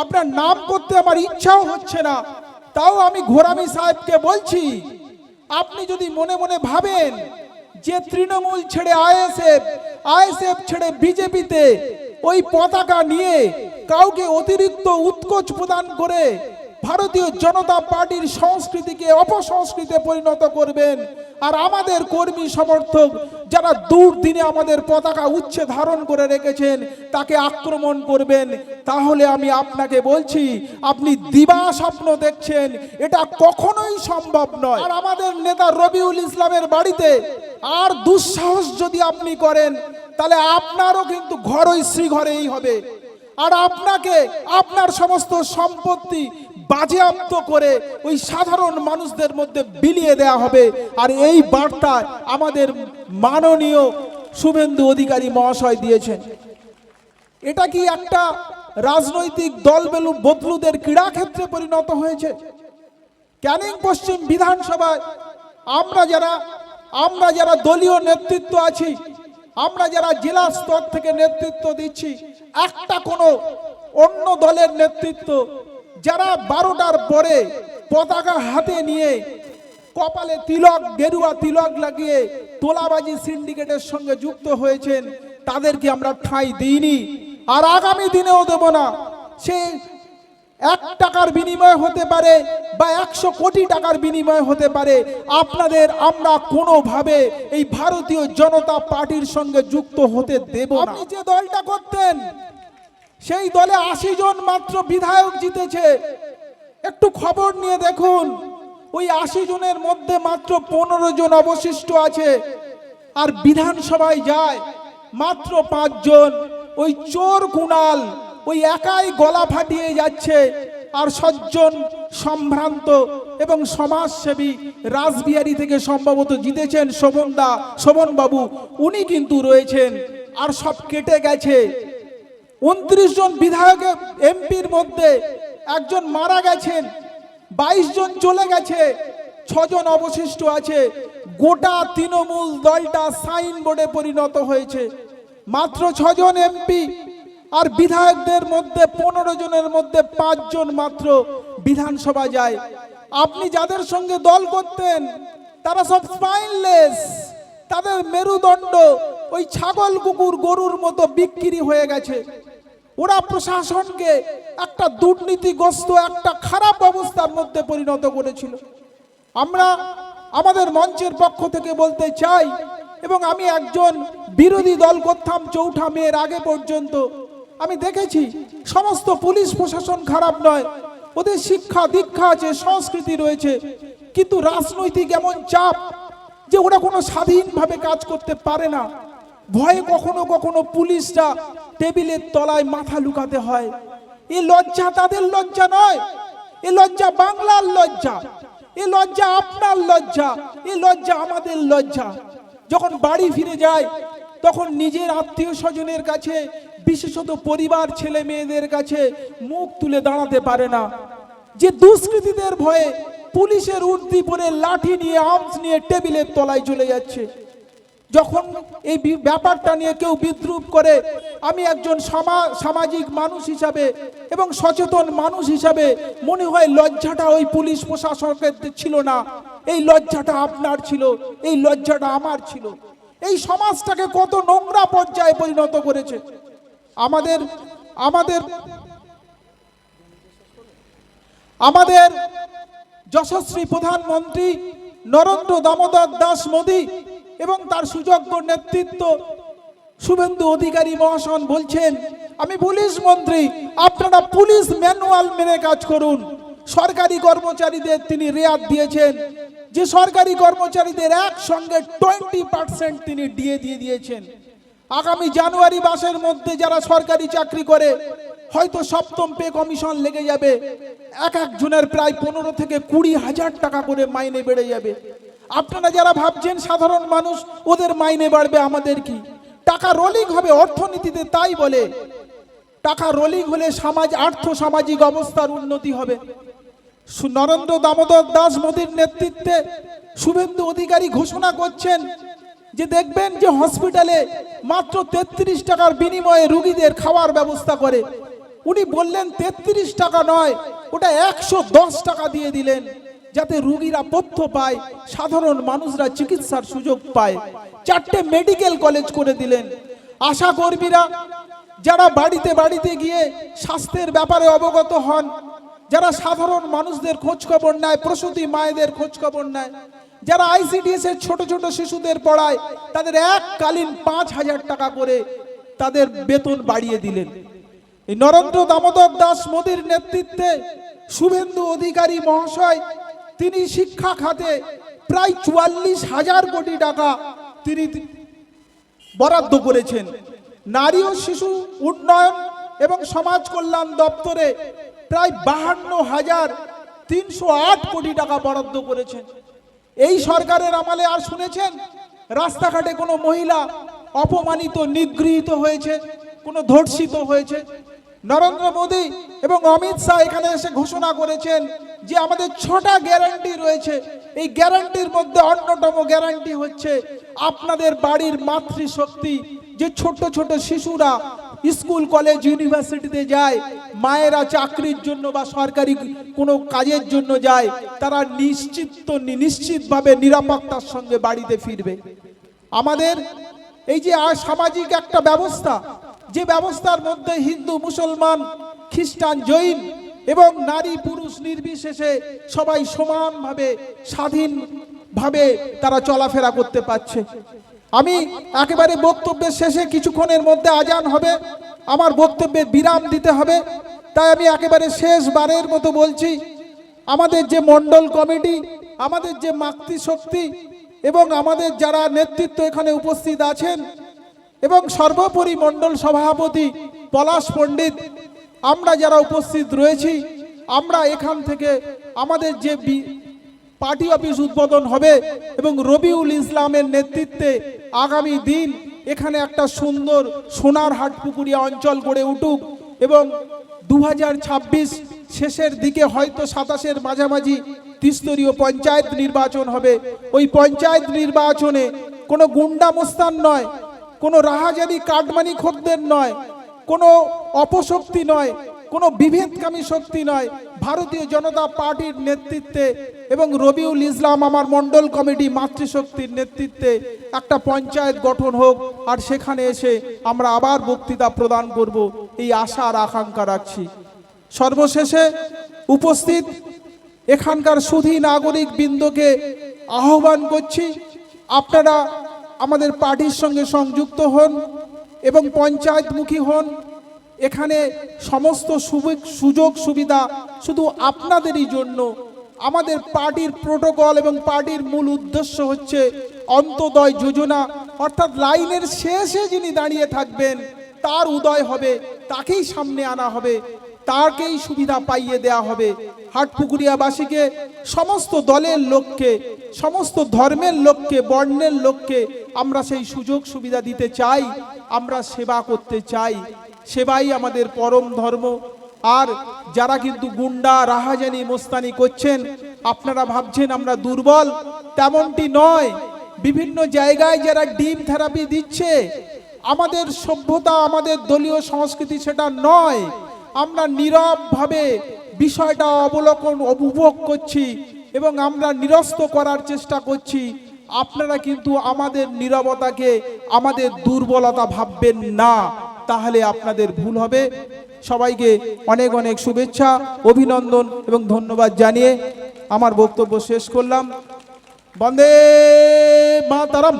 আপনার নাম করতে আমার ইচ্ছাও হচ্ছে না, তাও আমি ঘোরামি সাহেবকে বলছি, আপনি যদি মনে মনে ভাবেন যে তৃণমূল ছেড়ে আইএসএফ ছেড়ে বিজেপিতে ওই পতাকা নিয়ে কাউকে অতিরিক্ত উৎকোচ প্রদান করে ভারতীয় জনতা পার্টির সংস্কৃতিকে অপসংস্কৃতিতে পরিণত করবেন, আর আমাদের কর্মী সমর্থক যারা দুর্দিনে আমাদের পতাকা উচ্চে ধারণ করে রেখেছেন তাকে আক্রমণ করবেন, তাহলে আমি আপনাকে বলছি আপনি দিবা স্বপ্ন দেখছেন, এটা কখনোই সম্ভব নয়। আর আমাদের নেতা রবিউল ইসলামের বাড়িতে আর দুঃসাহস যদি আপনি করেন তাহলে আপনারও কিন্তু ঘরই শ্রীঘরেই হবে, আর আপনাকে আপনার সমস্ত সম্পত্তি বাজেয়াপ্ত করে ওই সাধারণ মানুষদের মধ্যে বিলিয়ে দেয়া হবে। আর এই বার্তা আমাদের মাননীয় শুভেন্দু অধিকারী মহাশয় দিয়েছেন। এটা কি একটা রাজনৈতিক দল বদলুদের ক্রীড়াক্ষেত্রে পরিণত হয়েছে? ক্যানিং পশ্চিম বিধানসভায় আমরা যারা দলীয় নেতৃত্ব আছি, আমরা যারা জেলা স্তর থেকে নেতৃত্ব দিচ্ছি, একটা কোনো অন্য দলের নেতৃত্ব যারা 12টার পরে পতাকা হাতে নিয়ে কপালে তিলক, গেরুয়া তিলক লাগিয়ে তোলাবাজি সিন্ডিকেটের সঙ্গে যুক্ত হয়েছেন, তাদেরকে আমরা ঠাঁই দিইনি, আর আগামী দিনেও দেব না। সে 1 টাকার বিনিময় হতে পারে বা 100 কোটি টাকার বিনিময় হতে পারে, আপনাদের আমরা কোনোভাবে এই ভারতীয় জনতা পার্টির সঙ্গে যুক্ত হতে দেব না। আপনি যে দলটা করতেন সেই দলে 80 জন মাত্র বিধায়ক জিতেছে। একটু খবর নিয়ে দেখুন, ওই 80 জনের মধ্যে মাত্র 15 জন অবশিষ্ট আছে, আর বিধানসভায় যায় মাত্র 5 জন। ওই চোর কুণাল ওই একাই গলা ফাটিয়ে যাচ্ছে, আর সজ্জন সম্ভ্রান্ত এবং সমাজসেবী রাসবিহারী থেকে সম্ভবত জিতেছেন শোভন বাবু, উনি কিন্তু রয়েছেন, আর সব কেটে গেছে। 29 জন বিধায়ক এমপির মধ্যে 1 জন মারা গেছেন, 22 জন চলে গেছে, 6 জন অবশিষ্ট আছে। গোটা তৃণমূল দলটা সাইনবোর্ডে পরিণত হয়েছে। মাত্র 6 জন এমপি, আর বিধায়কদের মধ্যে 15 জনের মধ্যে 5 জন মাত্র বিধানসভা যায়। আপনি যাদের সঙ্গে দল করতেন তারা সব স্পাইনলেস, তাদের মেরুদণ্ড ওই ছাগল কুকুর গরুর মতো বিক্রি হয়ে গেছে। ওরা প্রশাসনকে একটা দুর্নীতিগ্রস্ত একটা খারাপ অবস্থার মধ্যে পরিণত করেছিল। আমরা আমাদের মঞ্চের পক্ষ থেকে বলতে চাই, এবং আমি একজন বিরোধী দল করতাম 4 মের আগে পর্যন্ত, আমি দেখেছি সমস্ত পুলিশ প্রশাসন খারাপ নয়, ওদের শিক্ষা দীক্ষা আছে, সংস্কৃতি রয়েছে, কিন্তু রাজনৈতিক এমন চাপ যে ওরা কোনো স্বাধীনভাবে কাজ করতে পারে না। ভয়ে কখনো কখনো পুলিশরা টেবিলের তলায় মাথা লুকাতে হয়। এই লজ্জা তাদের লজ্জা নয়, এ লজ্জা বাংলার লজ্জা, এ লজ্জা আপনার লজ্জা, এ লজ্জা আমাদের লজ্জা। যখন বাড়ি ফিরে যায় তখন নিজের আত্মীয় স্বজনের কাছে, বিশেষত পরিবার ছেলে মেয়েদের কাছে মুখ তুলে দাঁড়াতে পারে না। যে দুষ্কৃতীদের ভয়ে পুলিশের উর্দি পরে লাঠি নিয়ে আর্মস নিয়ে টেবিলের তলায় চলে যাচ্ছে। যখন এই ব্যাপারটা নিয়ে কেউ বিদ্রুপ করে, আমি একজন সামাজিক মানুষ হিসাবে এবং সচেতন মানুষ হিসাবে মনে হয় লজ্জাটা ওই পুলিশ প্রশাসকের ছিল না, এই লজ্জাটা আপনার ছিল, এই লজ্জাটা আমার ছিল। এই সমাজটাকে কত নোংরা পর্যায়ে পরিণত করেছে। আমাদের যশস্বী প্রধানমন্ত্রী নরেন্দ্র দামোদর দাস মোদী এবং তার সুযোগ্য নেতৃত্ব শুভেন্দু অধিকারী মহাশয় বলছেন, আমি পুলিশ মন্ত্রী, আপনারা পুলিশ ম্যানুয়াল মেনে কাজ করুন। সরকারি কর্মচারীদের তিনি রেয়াত দিয়েছেন, যে সরকারি কর্মচারীদের একসঙ্গে 20% তিনি দিয়ে দিয়েছেন। আগামী জানুয়ারি মাসের মধ্যে যারা সরকারি চাকরি করে হয়তো 7ম পে কমিশন লেগে যাবে, এক একজনের প্রায় 15 থেকে 20 হাজার টাকা করে মাইনে বেড়ে যাবে। আপনারা যারা ভাবছেন সাধারণ মানুষ ওদের মাইনে বাড়বে, আমাদের কি? টাকা রোলিং হবে, অর্থনীতিতে তাই বলে টাকা রোলিং হলে আর্থ সামাজিক অবস্থার উন্নতি হবে। নরেন্দ্র দামোদর দাস মোদীর নেতৃত্বে শুভেন্দু অধিকারী ঘোষণা করছেন যে দেখবেন যে হসপিটালে মাত্র 33 টাকার বিনিময়ে রোগীদের খাওয়ার ব্যবস্থা করে। উনি বললেন 33 টাকা নয়, ওটা 110 টাকা দিয়ে দিলেন, যাতে রোগীরা পথ্য পায়, সাধারণ মানুষরা চিকিৎসার সুযোগ পায়। 4টে মেডিকেল কলেজ করে দিলেন। আশা কর্মীরা যারা বাড়িতে বাড়িতে গিয়ে স্বাস্থ্যের ব্যাপারে অবগত হন, যারা সাধারণ মানুষদের খোঁজ খবর নেয়, প্রসূতি মায়েদের খোঁজ খবর নেয়, যারা আইসিডিএস এর ছোট ছোট শিশুদের পড়ায়, তাদের এককালীন 5,000 টাকা করে তাদের বেতন বাড়িয়ে দিলেন। এই নরেন্দ্র দামোদর দাস মোদীর নেতৃত্বে শুভেন্দু অধিকারী মহাশয়, তিনি শিক্ষা খাতে প্রায় 44,000 কোটি টাকা তিনি বরাদ্দ করেছেন। নারী ও শিশু উন্নয়ন এবং সমাজ কল্যাণ দপ্তরে প্রায় 52,308 কোটি টাকা বরাদ্দ করেছেন। এই সরকারের আমলে আর শুনেছেন রাস্তাঘাটে কোনো মহিলা অপমানিত, নিগৃহীত হয়েছে, কোনো ধর্ষিত হয়েছে? নরেন্দ্র মোদী এবং অমিত শাহ এখানে এসে ঘোষণা করেছেন যে আমাদের 6টা গ্যারান্টি রয়েছে। এই গ্যারান্টির মধ্যে অন্যতম গ্যারান্টি হচ্ছে আপনাদের বাড়ির মাতৃশক্তি, যে ছোট ছোট শিশুরা স্কুল কলেজ ইউনিভার্সিটিতে যায়, মায়েরা চাকরির জন্য বা সরকারি কোনো কাজের জন্য যায়, তারা নিশ্চিতভাবে নিরাপত্তার সঙ্গে বাড়িতে ফিরবে। আমাদের এই যে সামাজিক একটা ব্যবস্থা, যে ব্যবস্থার মধ্যে হিন্দু, মুসলমান, খ্রিস্টান, জৈন এবং নারী পুরুষ নির্বিশেষে সবাই সমানভাবে স্বাধীনভাবে তারা চলাফেরা করতে পারছে। আমি একেবারে বক্তব্যের শেষে, কিছুক্ষণের মধ্যে আজান হবে, আমার বক্তব্যে বিরাম দিতে হবে, তাই আমি একেবারে শেষবারের মতো বলছি, আমাদের যে মণ্ডল কমিটি, আমাদের যে মাতৃশক্তি এবং আমাদের যারা নেতৃত্ব এখানে উপস্থিত আছেন এবং সর্বোপরি মণ্ডল সভাপতি পলাশ পণ্ডিত, আমরা যারা উপস্থিত রয়েছি, আমরা এখান থেকে আমাদের যে পার্টি অফিস উদ্বোধন হবে এবং রবিউল ইসলামের নেতৃত্বে আগামী দিন এখানে একটা সুন্দর সোনারহাট পুকুরিয়া অঞ্চল গড়ে উঠুক এবং 2026 শেষের দিকে হয়তো 27-এর মাঝামাঝি ত্রিস্তরীয় পঞ্চায়েত নির্বাচন হবে। ওই পঞ্চায়েত নির্বাচনে কোনো গুন্ডা মোস্তান নয়, কোনো রাহাজানি কাটমানি খদ্দের নয়, কোনো অপশক্তি নয়, কোনো বিভেদকামী শক্তি নয়, ভারতীয় জনতা পার্টির নেতৃত্বে এবং রবিউল ইসলাম আমার মণ্ডল কমিটি মাতৃশক্তির নেতৃত্বে একটা পঞ্চায়েত গঠন হোক, আর সেখানে এসে আমরা আবার বক্তৃতা প্রদান করব, এই আশা আর আকাঙ্ক্ষা রাখছি। সর্বশেষে উপস্থিত এখানকার সুধী নাগরিক বৃন্দকে আহ্বান করছি, আপনারা আমাদের পার্টির সঙ্গে সংযুক্ত হন এবং পঞ্চায়েতমুখী হন। এখানে সমস্ত সুযোগ সুবিধা শুধু আপনাদেরই জন্য। আমাদের পার্টির প্রোটোকল এবং পার্টির মূল উদ্দেশ্য হচ্ছে অন্তোদয় যোজনা, অর্থাৎ লাইনের শেষে যিনি দাঁড়িয়ে থাকবেন তার উদয় হবে, তাকেই সামনে আনা হবে, তাকেই সুবিধা পাইয়ে দেয়া হবে। হাটপুকুরিয়াবাসীকে, সমস্ত দলের লোককে, সমস্ত ধর্মের লোককে, বর্ণের লোককে আমরা সেই সুযোগ সুবিধা দিতে চাই, আমরা সেবা করতে চাই। সেবাই আমাদের পরম ধর্ম। আর যারা কিন্তু গুন্ডা, রাহাজানি, মোস্তানি করছেন, আপনারা ভাবছেন আমরা দুর্বল, তেমনটি নয়। বিভিন্ন জায়গায় যারা ডিম থেরাপি দিচ্ছে, আমাদের সভ্যতা, আমাদের দলীয় সংস্কৃতি সেটা নয়। আমরা নীরবভাবে বিষয়টা উপভোগ করছি এবং আমরা নিরস্ত করার চেষ্টা করছি। আপনারা কিন্তু আমাদের নীরবতাকে আমাদের দুর্বলতা ভাববেন না, তাহলে আপনাদের ভুল হবে। সবাইকে অনেক অনেক শুভেচ্ছা, অভিনন্দন এবং ধন্যবাদ জানিয়ে আমার বক্তব্য শেষ করলাম। বন্দে মাতরম।